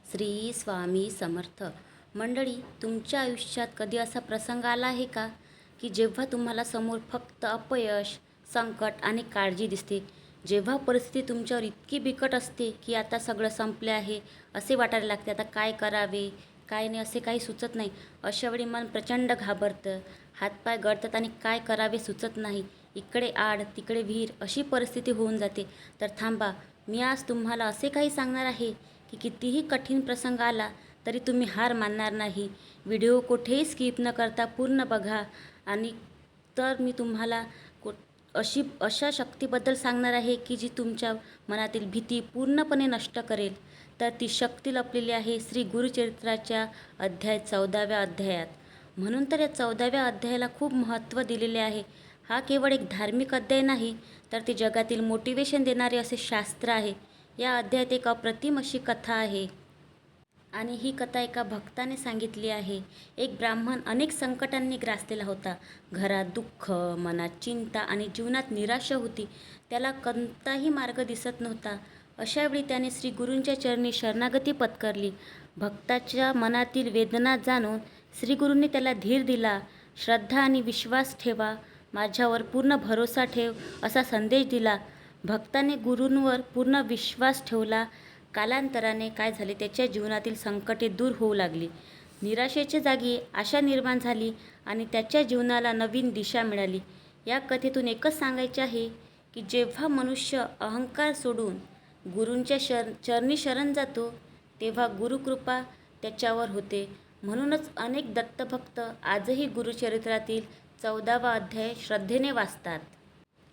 श्री स्वामी समर्थ. मंडळी, तुमच्या आयुष्यात कधी असा प्रसंग आला आहे का की जेव्हा तुम्हाला समोर फक्त अपयश, संकट आणि काळजी दिसते? जेव्हा परिस्थिती तुमच्यावर इतकी बिकट असते की आता सगळं संपले आहे असे वाटायला लागते, आता काय करावे काय नाही असे काही सुचत नाही. अशा वेळी मन प्रचंड घाबरतं, हातपाय गळतात आणि काय करावे सुचत नाही. इकडे आड तिकडे विहीर अशी परिस्थिती होऊन जाते. तर थांबा, मी आज तुम्हाला असे काही सांगणार आहे की कितीही कठीण प्रसंग आला तरी तुम्ही हार मानणार नाही. व्हिडिओ कुठेही स्किप न करता पूर्ण बघा. आणि तर मी तुम्हाला अशा शक्तीबद्दल सांगणार आहे की जी तुमच्या मनातील भीती पूर्णपणे नष्ट करेल. तर ती शक्ती लपलेली आहे श्री गुरुचरित्राच्या अध्याय 14व्या अध्यायात. म्हणून तर या 14व्या अध्यायाला खूप महत्त्व दिलेले आहे. हा केवळ एक धार्मिक अध्याय नाही, तर ते जगातील मोटिवेशन देणारे असे शास्त्र आहे. या अध्यायात एक अप्रतिम अशी कथा आहे आणि ही कथा एका भक्ताने सांगितली आहे. एक ब्राह्मण अनेक संकटांनी ग्रासलेला होता. घरात दुःख, मनात चिंता आणि जीवनात निराशा होती. त्याला कोणताही मार्ग दिसत नव्हता. अशावेळी त्याने श्री गुरूंच्या चरणी शरणागती पत्करली. भक्ताच्या मनातील वेदना जाणून श्री गुरूंनी त्याला धीर दिला. श्रद्धा आणि विश्वास ठेवा, माझ्यावर पूर्ण भरोसा ठेव असा संदेश दिला. भक्ताने गुरूंवर पूर्ण विश्वास ठेवला. कालांतराने काय झाले, त्याच्या जीवनातील संकटे दूर होऊ लागली. निराशेच्या जागी आशा निर्माण झाली आणि त्याच्या जीवनाला नवीन दिशा मिळाली. या कथेतून एकच सांगायचे आहे की जेव्हा मनुष्य अहंकार सोडून गुरूंच्या चरणी शरण जातो तेव्हा गुरुकृपा त्याच्यावर होते. म्हणूनच अनेक दत्तभक्त आजही गुरुचरित्रातील 14वा अध्याय श्रद्धेने वाचतात.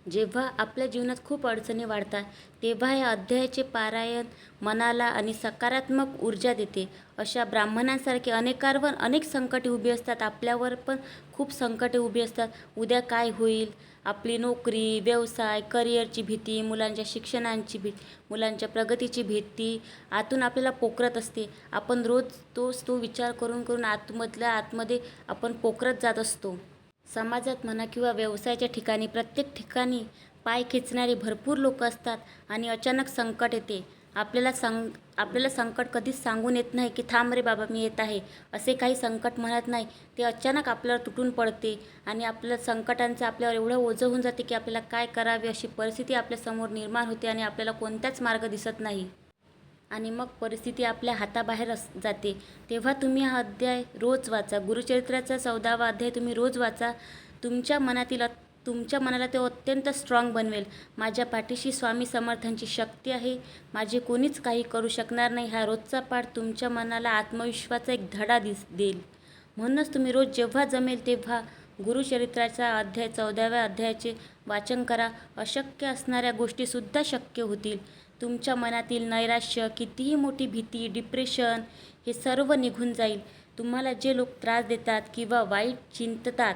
जेव्हा आपल्या जीवनात खूप अडचणी वाढतात तेव्हा या अध्यायाचे पारायण मनाला आणि सकारात्मक ऊर्जा देते. अशा ब्राह्मणांसारखे अनेकांवर अनेक संकटे उभी असतात. आपल्यावर पण खूप संकटे उभी असतात. उद्या काय होईल, आपली नोकरी, व्यवसाय, करिअरची भीती, मुलांच्या शिक्षणाची भीती, मुलांच्या प्रगतीची भीती आतून आपल्याला पोखरत असते. आपण रोज तो विचार करून करून आतमध्ये आपण पोखरत जात असतो. समाजात म्हणा किंवा व्यवसायाच्या ठिकाणी, प्रत्येक ठिकाणी पाय खेचणारे भरपूर लोक असतात आणि अचानक संकट येते. आपल्याला संकट कधीच सांगून येत नाही की थांब रे बाबा मी येत आहे, असे काही संकट म्हणत नाही. ते अचानक आपल्यावर तुटून पडते आणि आपल्या संकटांचं आपल्यावर एवढं ओझं होऊन जाते की आपल्याला काय करावे अशी परिस्थिती आपल्यासमोर निर्माण होते आणि आपल्याला कोणताच मार्ग दिसत नाही आणि मग परिस्थिती आपल्या हाताबाहेर जाते. तेव्हा तुम्ही हा अध्याय रोज वाचा. गुरुचरित्राचा 14वा अध्याय तुम्ही रोज वाचा. तुमच्या मनाला ते अत्यंत स्ट्रॉंग बनवेल. माझ्या पाठीशी स्वामी समर्थांची शक्ती आहे, माझे कोणीच काही करू शकणार नाही. हा रोजचा पाठ तुमच्या मनाला आत्मविश्वासाचा एक धडा देईल. म्हणूनच तुम्ही रोज जेव्हा जमेल तेव्हा गुरुचरित्राचा अध्याय 14व्या अध्यायाचे वाचन करा. अशक्य असणाऱ्या गोष्टीसुद्धा शक्य होतील. तुमच्या मनातील नैराश्य, कितीही मोठी भीती, डिप्रेशन हे सर्व निघून जाईल. तुम्हाला जे लोक त्रास देतात किंवा वाईट चिंततात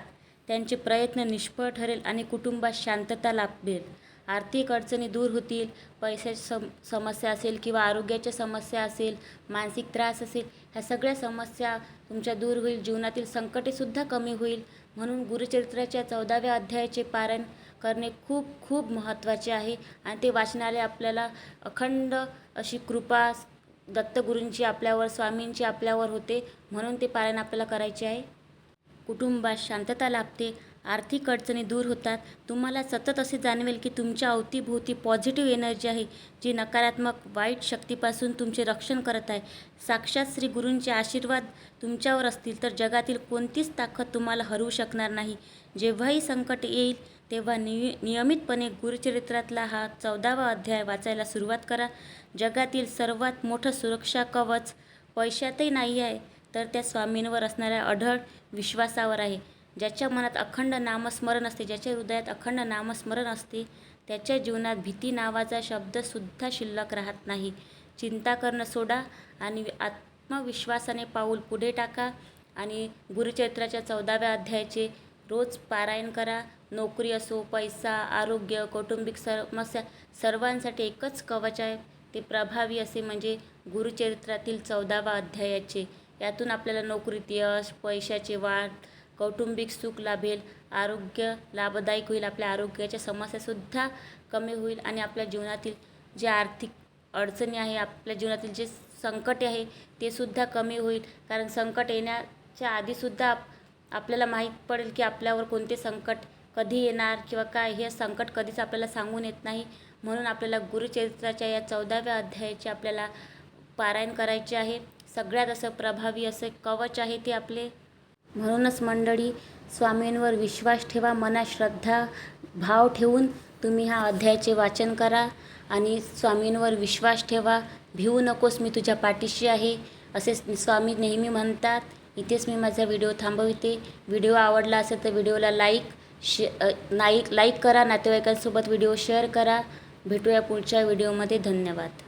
त्यांचे प्रयत्न निष्फळ ठरेल आणि कुटुंबात शांतता लाभेल. आर्थिक अडचणी दूर होतील. पैशाची समस्या असेल किंवा आरोग्याच्या समस्या असेल, मानसिक त्रास असेल, ह्या सगळ्या समस्या तुमच्या दूर होईल. जीवनातील संकटेसुद्धा कमी होईल. म्हणून गुरुचरित्राच्या 14व्या अध्यायाचे पारायण करणे खूप खूप महत्त्वाचे आहे आणि ते वाचनालय आपल्याला अखंड अशी कृपा दत्तगुरूंची आपल्यावर, स्वामींची आपल्यावर होते. म्हणून ते पारायण आपल्याला करायचे आहे. कुटुंबात शांतता लाभते, आर्थिक अडचणी दूर होतात. तुम्हाला सतत असे जाणवेल की तुमच्या अवतीभोवती पॉझिटिव्ह एनर्जी आहे जी नकारात्मक वाईट शक्तीपासून तुमचे रक्षण करत आहे. साक्षात श्री गुरूंचे आशीर्वाद तुमच्यावर असतील तर जगातील कोणतीच ताकद तुम्हाला हरवू शकणार नाही. जेव्हाही संकट येईल तेव्हा नियमितपणे गुरुचरित्रातला हा 14वा अध्याय वाचायला सुरुवात करा. जगातील सर्वात मोठं सुरक्षा कवच पैशातही नाही आहे, तर त्या स्वामींवर असणाऱ्या अढळ विश्वासावर आहे. ज्याच्या मनात अखंड नामस्मरण असते, ज्याच्या हृदयात अखंड नामस्मरण असते, त्याच्या जीवनात भीती नावाचा शब्दसुद्धा शिल्लक राहत नाही. चिंता करणं सोडा आणि आत्मविश्वासाने पाऊल पुढे टाका आणि गुरुचरित्राच्या 14व्या अध्यायाचे रोज पारायण करा. नोकरी असो, पैसा, आरोग्य, कौटुंबिक समस्या सर्वांसाठी एकच कवच आहे, ते प्रभावी असे म्हणजे गुरुचरित्रातील 14वा अध्यायाचे. यातून आपल्याला नोकरीत यश, पैशाचे वाढ, कौटुंबिक सुख लाभेल, आरोग्य लाभदायक होईल, आपल्या आरोग्याच्या समस्यासुद्धा कमी होईल आणि आपल्या जीवनातील जे आर्थिक अडचणी आहे, आपल्या जीवनातील जे संकट आहे ते सुद्धा कमी होईल. कारण संकट येण्याच्या आधीसुद्धा आपल्याला माहीत पडेल की आपल्यावर कोणते संकट कधी येणार किंवा काय, हे संकट कधीच आपल्याला सांगून येत नाही. म्हणून आपल्याला गुरुचरित्राच्या या 14व्या अध्यायाचे आपल्याला पारायण करायचे आहे. सगळ्यात असं प्रभावी असं कवच आहे ते आपले. म्हणूनच मंडळी, स्वामींवर विश्वास ठेवा, मनात श्रद्धा भाव ठेवून तुम्ही हा अध्यायाचे वाचन करा आणि स्वामींवर विश्वास ठेवा. भिवू नकोस, मी तुझ्या पाठीशी आहे, असे स्वामी नेहमी म्हणतात. इथेच मी माझा व्हिडिओ थांबवते. व्हिडिओ आवडला असेल तर व्हिडिओला लाईक करा, नातेवाईकांसोबत व्हिडिओ शेअर करा. भेटूया पुढच्या व्हिडिओमध्ये. धन्यवाद.